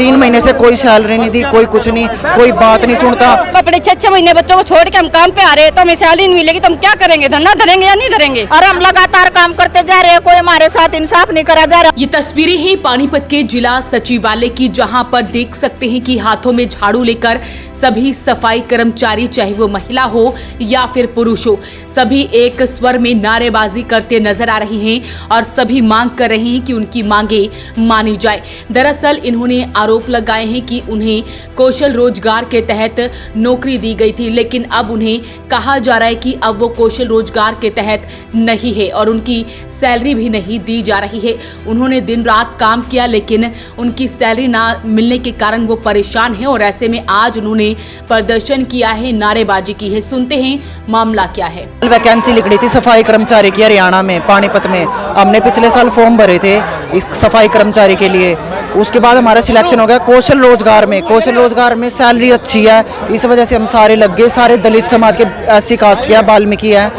3 महीने से कोई सैलरी नहीं दी, कोई कुछ नहीं, कोई बात नहीं सुनता। अपने 6-6 महीने बच्चों को छोड़ के हम काम पे आ रहे हैं, तो हमें सैलरी नहीं मिलेगी तो हम क्या करेंगे? धरना धरेंगे या नहीं धरेंगे? और हम लगातार काम करते जा रहे हैं, कोई हमारे साथ इंसाफ नहीं करा जा रहा। ये तस्वीरें हैं पानीपत के जिला सचिवालय की, जहां पर देख सकते हैं कि हाथों में झाड़ू लेकर सभी सफाई कर्मचारी, चाहे वो महिला हो या फिर पुरुष हो, सभी एक स्वर में नारेबाजी करते नजर आ रहे हैं और सभी मांग कर रहे हैं कि उनकी मांगे मानी जाए। दरअसल इन्होंने आरोप लगाए हैं कि उन्हें कौशल रोजगार के तहत नौकरी दी गई थी, लेकिन अब उन्हें कहा जा रहा है कि अब वो कौशल रोजगार के तहत नहीं है और उनकी सैलरी भी नहीं दी जा रही है। उन्होंने दिन रात काम किया, लेकिन उनकी सैलरी ना मिलने के कारण वो परेशान है और ऐसे में आज उन्होंने प्रदर्शन किया है, नारेबाजी की है। सुनते हैं मामला क्या है। वैकेंसी निकली थी सफाई कर्मचारी की हरियाणा में, पानीपत में। हमने पिछले साल फॉर्म भरे थे इस सफाई कर्मचारी के लिए, उसके बाद हमारा सिलेक्शन हो गया कौशल रोजगार में। कौशल रोजगार में सैलरी अच्छी है, इस वजह से हम सारे लग गए। सारे दलित समाज के SC कास्ट किया, वाल्मीकि है।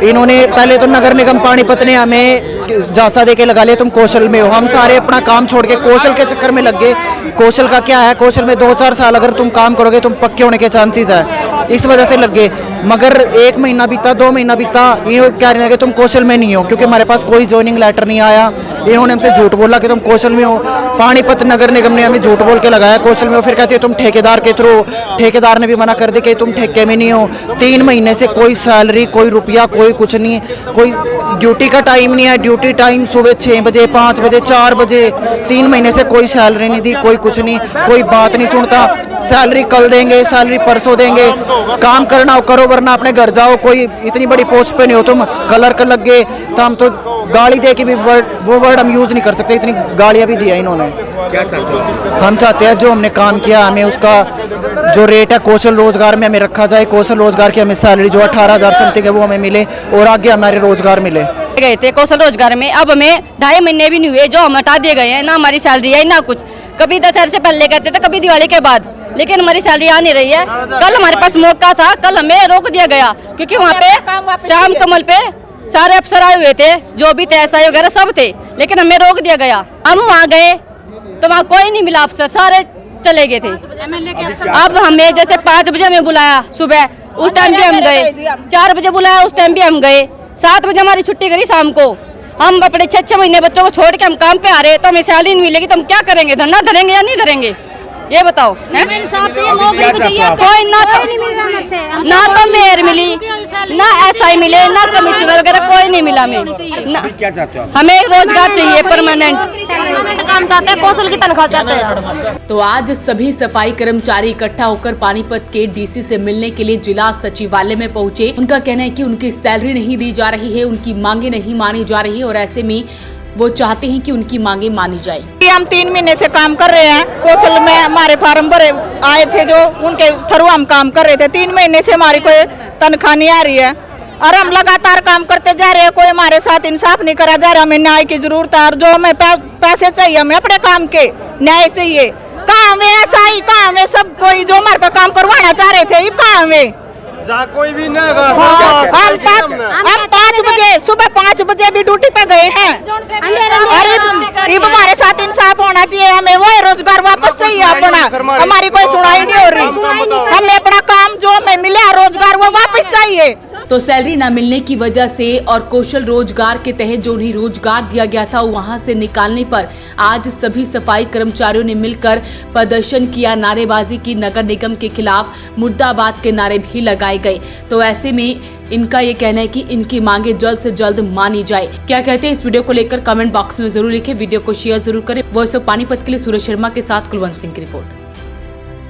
इन्होंने पहले तो नगर निगम पानीपत ने हमें जासा दे के लगा लिया, तुम कौशल में हो। हम सारे अपना काम छोड़ के कौशल के चक्कर में लग गए। कौशल का क्या है, कौशल में 2-4 साल अगर तुम काम करोगे तुम पक्के होने के चांसेस है, इस वजह से लग गए। मगर 1 महीना बीता, 2 महीना बीता, ये कह रहे हैं कि तुम कौशल में नहीं हो, क्योंकि हमारे पास कोई ज्वाइनिंग लेटर नहीं आया। इन्होंने हमसे झूठ बोला कि तुम कौशल में हो। पानीपत नगर निगम ने हमें झूठ बोल के लगाया कौशल में हो, फिर कहते हो तुम ठेकेदार के थ्रू। ठेकेदार ने भी मना कर दिया कि तुम ठेके में नहीं हो। 3 महीने से कोई सैलरी, कोई रुपया, कोई कुछ नहीं, कोई ड्यूटी का टाइम नहीं है। ड्यूटी टाइम सुबह 6 बजे, 5 बजे, 4 बजे। 3 महीने से कोई सैलरी नहीं दी, कोई कुछ नहीं, कोई बात नहीं सुनता। सैलरी कल देंगे, सैलरी परसों देंगे, काम करना हो करो वरना अपने घर जाओ। कोई इतनी बड़ी पोस्ट पे नहीं हो तुम, कलर कर लग गए तो हम तो गाली दे के भी वो वर्ड हम यूज नहीं कर सकते, इतनी गालियां भी दिया इन्होंने। क्या चाहते हो? हम चाहते हैं जो हमने काम किया हमें उसका जो रेट है कौशल रोजगार में हमें रखा जाए। कौशल रोजगार की हमें सैलरी जो 18,000 समथिंग है वो हमें मिले और आगे हमारे रोजगार मिले। गए थे कौशल रोजगार में, अब हमें 2.5 महीने भी नहीं हुए जो हम हटा दिए गए हैं। ना हमारी सैलरी है ना कुछ, कभी 10 से पहले कहते थे, कभी दिवाली के बाद, लेकिन हमारी सैलरी आ नहीं रही है। कल हमारे पास मौका था, कल हमें रोक दिया गया क्योंकि वहाँ पे श्याम कमल पे सारे अफसर आए हुए थे, जो भी थे SI वगैरह सब थे, लेकिन हमें रोक दिया गया। हम वहाँ गए तो वहाँ कोई नहीं मिला अफसर, सारे चले गए थे। अब हमें जैसे 5 बजे हमें बुलाया सुबह, उस टाइम भी हम गए। 4 बजे बुलाया, उस टाइम भी हम गए। 7 बजे हमारी छुट्टी करी शाम को। हम अपने 6-6 महीने बच्चों को छोड़ के हम काम पे आ रहे हैं, तो हमें सैलरी नहीं मिलेगी तो हम क्या करेंगे? धरना धरेंगे या नहीं धरेंगे? ये बताओ। कोई ना तो मेयर मिली, ना SI मिले, ना कमिश्नर वगैरह कोई नहीं मिला हमें। क्या चाहते हो? हमें रोजगार चाहिए, परमानेंट काम चाहते हैं, कौशल की तनख्वाह चाहते हैं। तो आज सभी सफाई कर्मचारी इकट्ठा होकर पानीपत के DC से मिलने के लिए जिला सचिवालय में पहुंचे। उनका कहना है कि उनकी सैलरी नहीं दी जा रही है, उनकी मांगे नहीं मानी जा रही है और ऐसे में वो चाहते हैं कि उनकी मांगे मानी जाए। हम 3 महीने से काम कर रहे हैं कौशल में, हमारे फार्म भरे आए थे जो उनके थ्रू हम काम कर रहे थे। 3 महीने से हमारी कोई तनख्वाह नहीं आ रही है और हम लगातार काम करते जा रहे हैं, कोई हमारे साथ इंसाफ नहीं करा जा रहा। हमें न्याय की जरूरत है और जो हमें पैसे चाहिए, हमें अपने काम के न्याय चाहिए। कहाँ में SI, कहाँ में सब कोई जो हमारे पे काम करवाना चाह रहे थे, कहाँ में? जहाँ कोई भी ना हम 5 बजे, सुबह 5 बजे भी ड्यूटी पे गए हैं। अरे अब हमारे साथ इंसाफ होना चाहिए, हमें वो रोजगार वापस चाहिए अपना। हमारी कोई सुनाई नहीं हो रही, हमें अपना काम जो हमें मिला रोजगार वो वापस चाहिए। तो सैलरी न मिलने की वजह से और कौशल रोजगार के तहत जो उन्हें रोजगार दिया गया था वहां से निकालने पर आज सभी सफाई कर्मचारियों ने मिलकर प्रदर्शन किया, नारेबाजी की। नगर निगम के खिलाफ मुर्दाबाद के नारे भी लगाए गए। तो ऐसे में इनका ये कहना है कि इनकी मांगे जल्द से जल्द मानी जाए। क्या कहते हैं इस वीडियो को लेकर कमेंट बॉक्स में जरूर लिखें, वीडियो को शेयर जरूर करें। वॉइस ऑफ पानीपत के लिए सूरज शर्मा के साथ कुलवंत सिंह की रिपोर्ट।